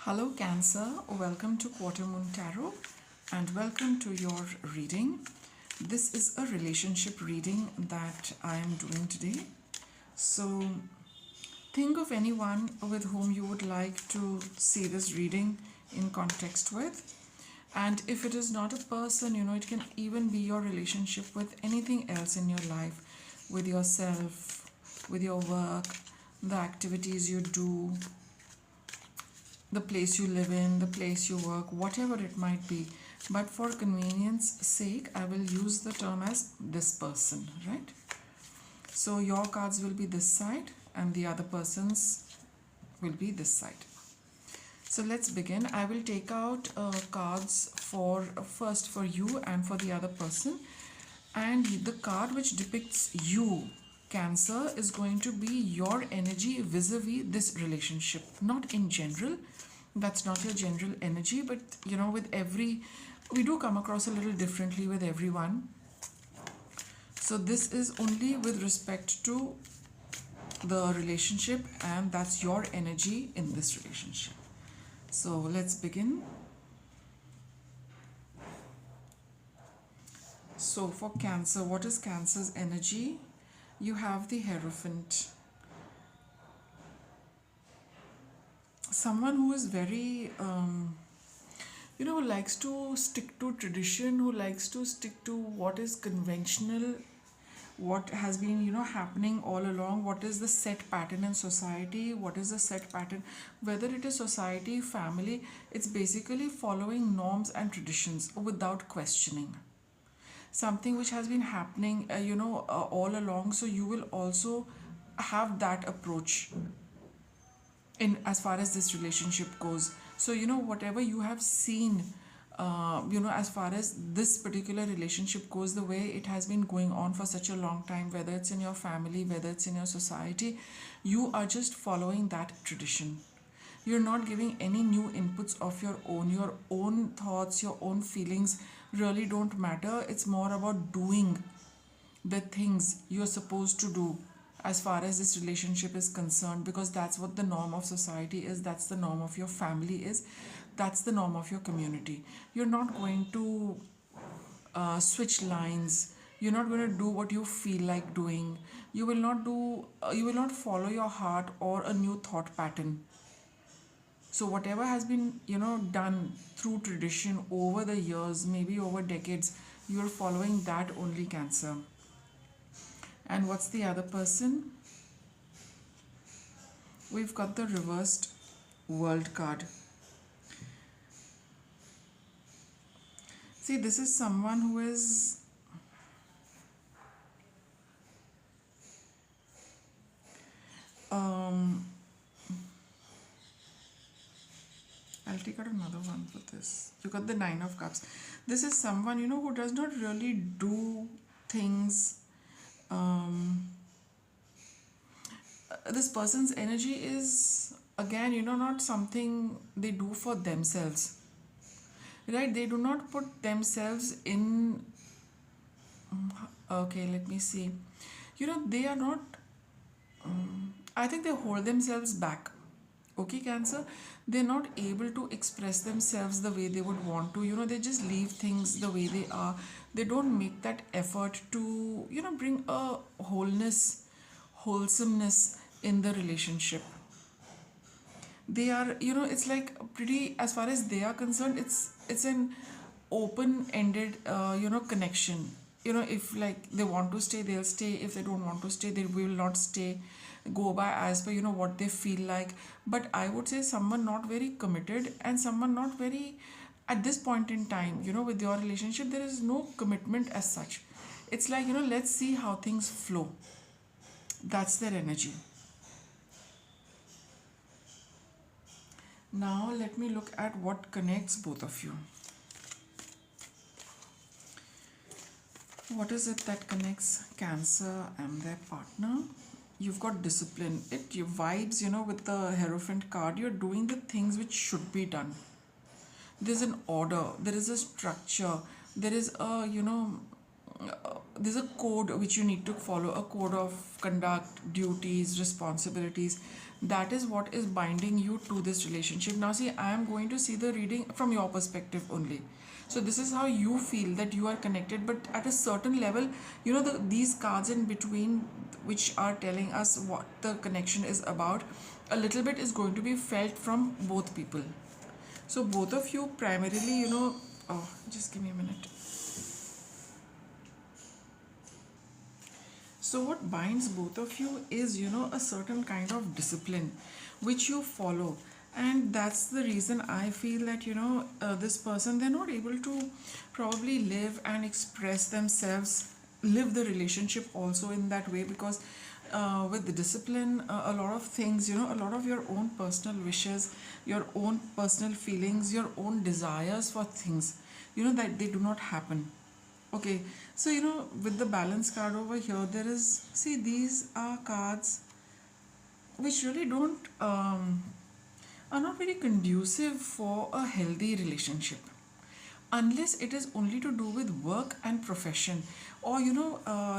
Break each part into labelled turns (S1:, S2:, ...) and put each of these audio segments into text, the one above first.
S1: Hello Cancer, welcome to quarter.moon.tarot and welcome to your reading. This is a relationship reading that I am doing today. So think of anyone with whom you would like to see this reading in context with. And if it is not a person, it can even be your relationship with anything else in your life, with yourself, with your work, the activities you do, the place you live in, the place you work, whatever it might be. But for convenience sake, I will use the term as this person, right? So your cards will be this side and the other person's will be this side. So let's begin. I will take out cards for first for you and for the other person. And the card which depicts you, Cancer, is going to be your energy vis-a-vis this relationship. Not in general. That's not your general energy, but with every, we do come across a little differently with everyone. So this is only with respect to the relationship, and that's your energy in this relationship. So let's begin. So for Cancer, what is Cancer's energy? You have the Hierophant. Someone who is very, who likes to stick to tradition, who likes to stick to what is conventional, what has been, happening all along, what is the set pattern in society, what is the set pattern, whether it is society, family, it's basically following norms and traditions without questioning. Something which has been happening, all along, so you will also have that approach in as far as this relationship goes. So whatever you have seen, as far as this particular relationship goes, the way it has been going on for such a long time, whether it's in your family, whether it's in your society, you are just following that tradition. You're not giving any new inputs of your own thoughts, your own feelings really don't matter. It's more about doing the things you're supposed to do as far as this relationship is concerned, because that's what the norm of society is, that's the norm of your family is, that's the norm of your community. You're not going to switch lines. You're not going to do what you feel like doing. You will not follow your heart or a new thought pattern. So whatever has been done through tradition over the years, maybe over decades, you're following that only, Cancer. And what's the other person? We've got the reversed World card. See, this is someone who is I'll take out another one for this. You got the Nine of Cups. This is someone who does not really do things. This person's energy is again not something they do for themselves, right? They do not put themselves in. Okay, let me see. They are not. I think they hold themselves back. Okay, Cancer, they're not able to express themselves the way they would want to. They just leave things the way they are. They don't make that effort to bring a wholesomeness in the relationship. They are, it's like pretty, as far as they are concerned, it's an open-ended connection. If like they want to stay, they'll stay. If they don't want to stay, they will not stay. Go by as per what they feel like. But I would say someone not very committed and someone not very, at this point in time, with your relationship, there is no commitment as such. It's like, let's see how things flow. That's their energy. Now let me look at what connects both of you. What is it that connects Cancer and their partner? You've got discipline. It vibes, with the Hierophant card. You're doing the things which should be done. There's an order. There is a structure. There is a, there's a code which you need to follow, a code of conduct, duties, responsibilities. That is what is binding you to this relationship. Now see, I am going to see the reading from your perspective only. So this is how you feel that you are connected, but at a certain level, these cards in between, which are telling us what the connection is about, a little bit is going to be felt from both people. So both of you primarily, oh, just give me a minute. So what binds both of you is, a certain kind of discipline which you follow. And that's the reason I feel that, this person, they're not able to probably live and express themselves, live the relationship also in that way, because with the discipline, a lot of things, a lot of your own personal wishes, your own personal feelings, your own desires for things, that they do not happen. Okay, so with the balance card over here, there is, see, these are cards which really don't, are not very conducive for a healthy relationship, unless it is only to do with work and profession, or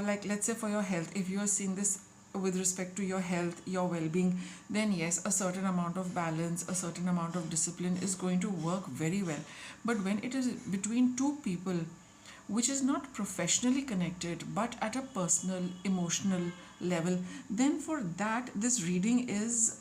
S1: like let's say for your health, if you are seeing this with respect to your health, your well-being, then yes, a certain amount of balance, a certain amount of discipline is going to work very well. But when it is between two people, which is not professionally connected but at a personal emotional level, then for that this reading is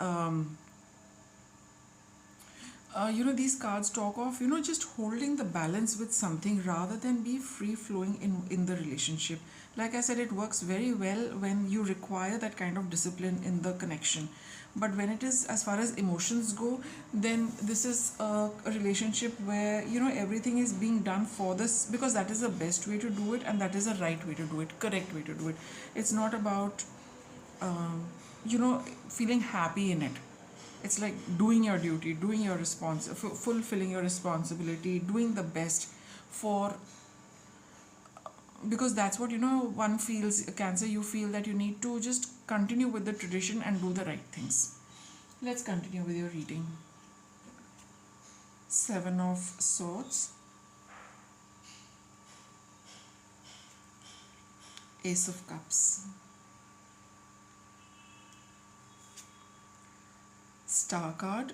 S1: these cards talk of just holding the balance with something rather than be free flowing in the relationship. Like I said, it works very well when you require that kind of discipline in the connection, but when it is as far as emotions go, then this is a relationship where everything is being done for this, because that is the best way to do it, and that is the right way to do it, correct way to do it. It's not about um, feeling happy in it. It's like doing your duty, doing your fulfilling your responsibility, doing the best for, because that's what one feels. Cancer, you feel that you need to just continue with the tradition and do the right things. Let's continue with your reading. Seven of Swords, Ace of Cups, Star card,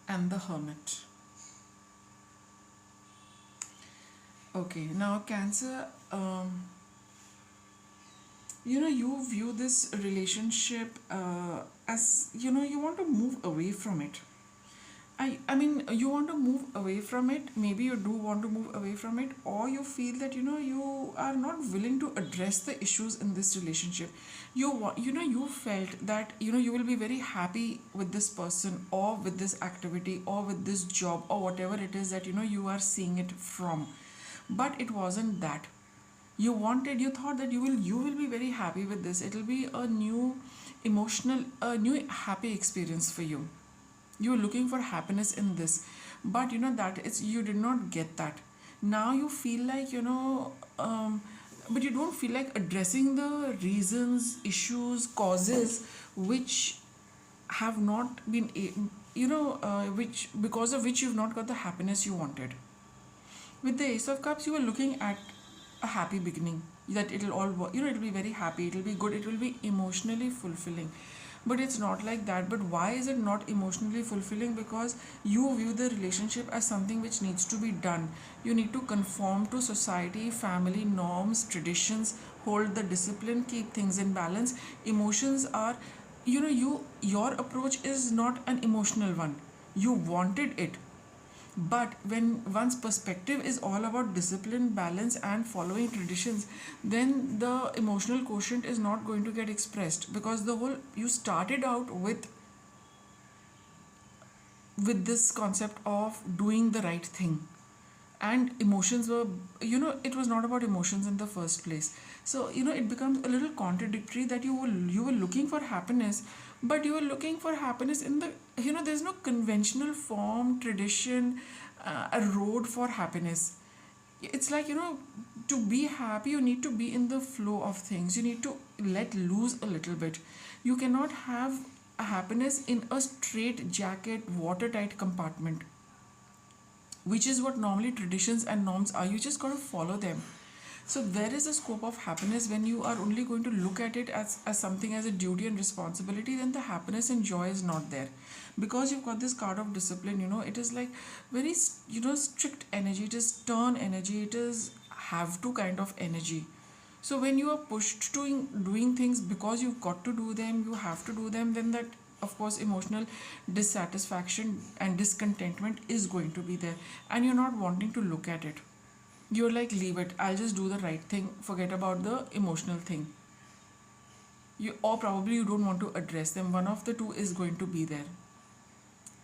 S1: and the Hermit. Okay, now Cancer, you view this relationship as, you want to move away from it. I mean, you want to move away from it. Maybe you do want to move away from it, or you feel that you are not willing to address the issues in this relationship. You felt that you will be very happy with this person, or with this activity, or with this job, or whatever it is that you are seeing it from, but it wasn't that. You thought that you will be very happy with this. It will be a new emotional, a new happy experience for you. You're looking for happiness in this, but that it's, you did not get that. Now you feel like but you don't feel like addressing the reasons, issues, causes which have not been which, because of which you've not got the happiness you wanted. With the Ace of Cups, you were looking at a happy beginning, that it'll all work, it'll be very happy, it'll be good, it will be emotionally fulfilling. But it's not like that. But why is it not emotionally fulfilling? Because you view the relationship as something which needs to be done. You need to conform to society, family norms, traditions, hold the discipline, keep things in balance. Emotions are, your approach is not an emotional one. You wanted it, but when one's perspective is all about discipline, balance, and following traditions, then the emotional quotient is not going to get expressed, because the whole, you started out with this concept of doing the right thing, and emotions were, it was not about emotions in the first place. So it becomes a little contradictory that you were looking for happiness, but you were looking for happiness in the, there's no conventional form, tradition, a road for happiness. It's like, to be happy, you need to be in the flow of things, you need to let loose a little bit. You cannot have a happiness in a straight jacket, watertight compartment. which is what normally traditions and norms are. You just got to follow them. So where is the scope of happiness when you are only going to look at it as something as a duty and responsibility? Then the happiness and joy is not there, because you've got this card of discipline. It is like very strict energy. It is stern energy. It is have to kind of energy. So when you are pushed to doing things because you've got to do them, you have to do them, then that, of course, emotional dissatisfaction and discontentment is going to be there, and you're not wanting to look at it. You're like, leave it, I'll just do the right thing, forget about the emotional thing. Or probably you don't want to address them. One of the two is going to be there.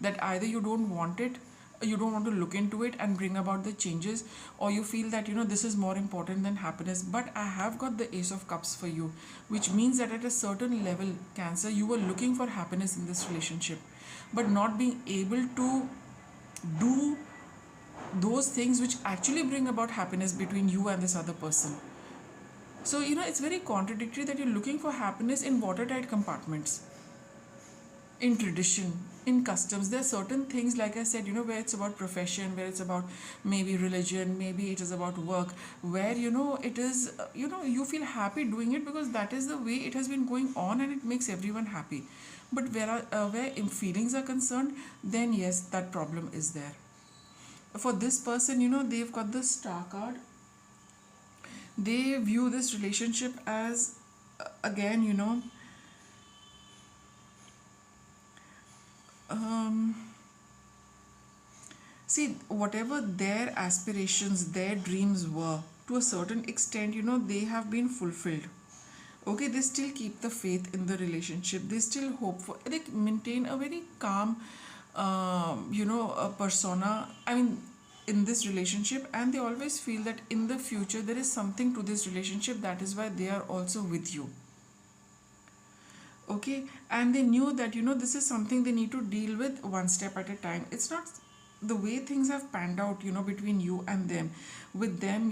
S1: That either you don't want it, you don't want to look into it and bring about the changes, or you feel that this is more important than happiness. But I have got the Ace of Cups for you, which means that at a certain level, Cancer, you were looking for happiness in this relationship, but not being able to do those things which actually bring about happiness between you and this other person. So it's very contradictory that you're looking for happiness in watertight compartments, in tradition, in customs. There are certain things, like I said, where it's about profession, where it's about maybe religion, maybe it is about work, where it is you feel happy doing it because that is the way it has been going on and it makes everyone happy. But where feelings are concerned, then yes, that problem is there. For this person, they've got the Star card. They view this relationship as, again, see, whatever their aspirations, their dreams were, to a certain extent, they have been fulfilled. Okay, they still keep the faith in the relationship. They still hope for, they maintain a very calm, a persona. I mean, in this relationship, and they always feel that in the future there is something to this relationship. That is why they are also with you. Okay, and they knew that this is something they need to deal with one step at a time. It's not the way things have panned out between you and them, with them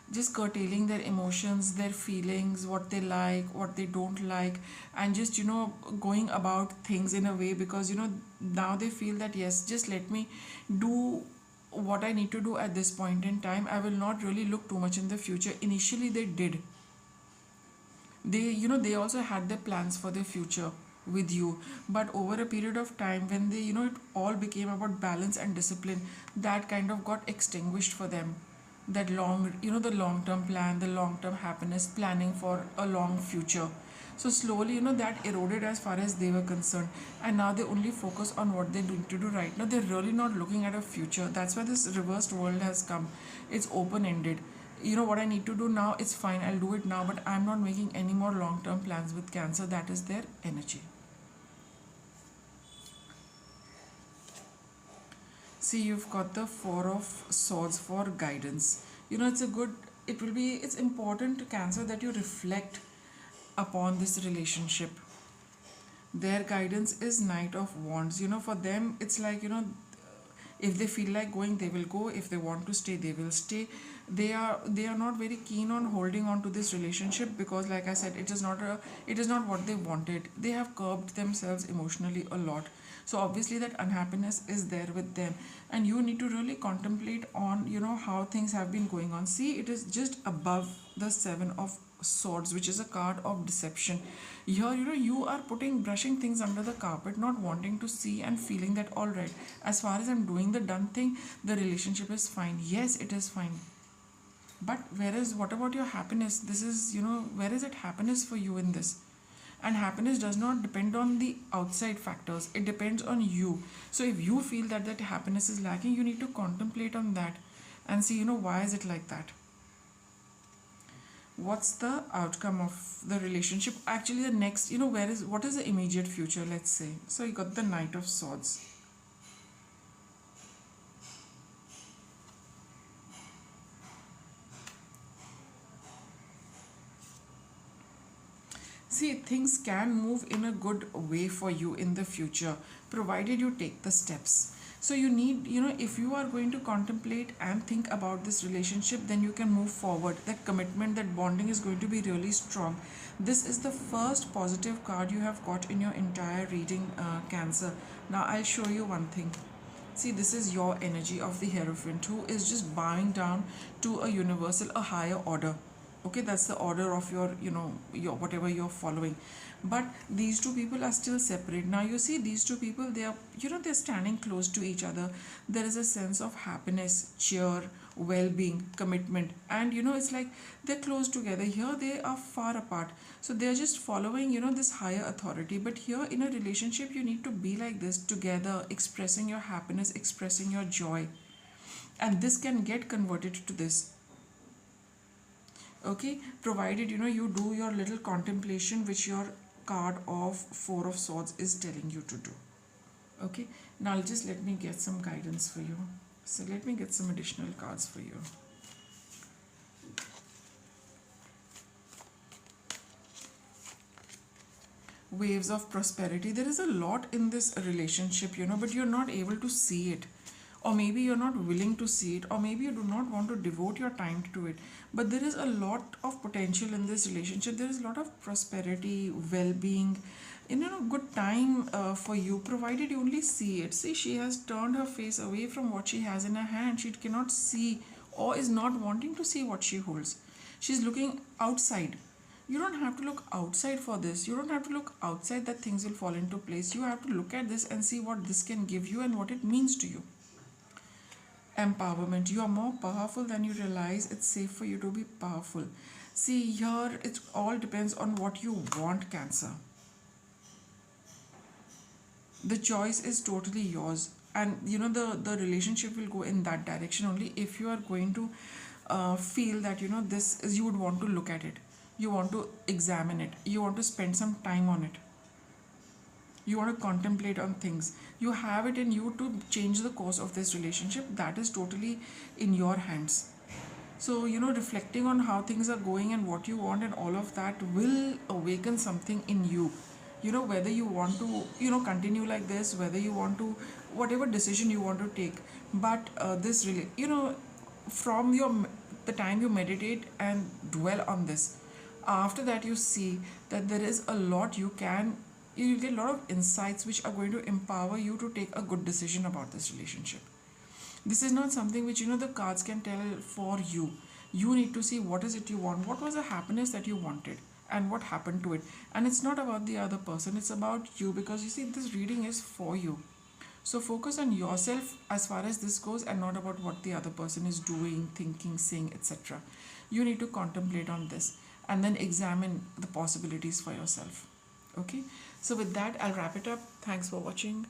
S1: just curtailing their emotions, their feelings, what they like, what they don't like, and just going about things in a way, because now they feel that yes, just let me do what I need to do at this point in time. I will not really look too much in the future. Initially they did. They also had their plans for their future with you, but over a period of time, when they it all became about balance and discipline, that kind of got extinguished for them. That long the long term plan, the long term happiness, planning for a long future. So slowly that eroded as far as they were concerned, and now they only focus on what they need to do right now. They're really not looking at a future. That's why this reversed world has come. It's open ended. What I need to do now, it's fine, I'll do it now, but I'm not making any more long term plans with Cancer. That is their energy. See, you've got the Four of Swords for guidance. It's important to Cancer that you reflect upon this relationship. Their guidance is Knight of Wands. For them, it's like, if they feel like going, they will go. If they want to stay, they will stay. They are not very keen on holding on to this relationship, because, like I said, it is not what they wanted. They have curbed themselves emotionally a lot. So obviously that unhappiness is there with them, and you need to really contemplate on how things have been going on. See, it is just above the Seven of Swords, which is a card of deception. Here you are brushing things under the carpet, not wanting to see, and feeling that, all right, as far as I'm doing the done thing, the relationship is fine. Yes, it is fine, but what about your happiness? This is where is it happiness for you in this? And happiness does not depend on the outside factors, it depends on you. So if you feel that happiness is lacking, you need to contemplate on that and see why is it like that. What's the outcome of the relationship? Actually, the next, what is the immediate future, let's say. So you got the Knight of Swords. See, things can move in a good way for you in the future, provided you take the steps. So you need, if you are going to contemplate and think about this relationship, then you can move forward. That commitment, that bonding is going to be really strong. This is the first positive card you have got in your entire reading, Cancer. Now I'll show you one thing. See, this is your energy of the Hierophant who is just bowing down to a universal, a higher order. Okay, that's the order of your, your whatever you're following. But these two people are still separate. Now you see these two people, they are, they're standing close to each other. There is a sense of happiness, cheer, well-being, commitment, and it's like they're close together. Here they are far apart, so they're just following this higher authority. But here in a relationship you need to be like this together, expressing your happiness, expressing your joy, and this can get converted to this. Okay, provided you do your little contemplation which your card of Four of Swords is telling you to do. Okay, now just let me get some guidance for you. So let me get some additional cards for you. Waves of prosperity. There is a lot in this relationship, but you're not able to see it, or maybe you're not willing to see it, or maybe you do not want to devote your time to it. But there is a lot of potential in this relationship. There is a lot of prosperity, well-being, good time for you, provided you only see it. See, she has turned her face away from what she has in her hand. She cannot see, or is not wanting to see what she holds. She's looking outside. You don't have to look outside for this. You don't have to look outside that things will fall into place. You have to look at this and see what this can give you and what it means to you. Empowerment. You are more powerful than you realize. It's safe for you to be powerful. See, here it all depends on what you want, Cancer. The choice is totally yours, and the relationship will go in that direction only if you are going to feel that this is, you would want to look at it, you want to examine it, you want to spend some time on it, you want to contemplate on things. You have it in you to change the course of this relationship. That is totally in your hands. So reflecting on how things are going and what you want and all of that will awaken something in you. Whether you want to continue like this, whether you want to, whatever decision you want to take. But this really, from the time you meditate and dwell on this, after that you see that there is a lot you get a lot of insights which are going to empower you to take a good decision about this relationship. This is not something which the cards can tell for you. You need to see what is it you want, what was the happiness that you wanted, and what happened to it. And it's not about the other person, it's about you, because you see this reading is for you. So focus on yourself as far as this goes, and not about what the other person is doing, thinking, saying, etc. You need to contemplate on this and then examine the possibilities for yourself. Okay, so with that I'll wrap it up. Thanks for watching.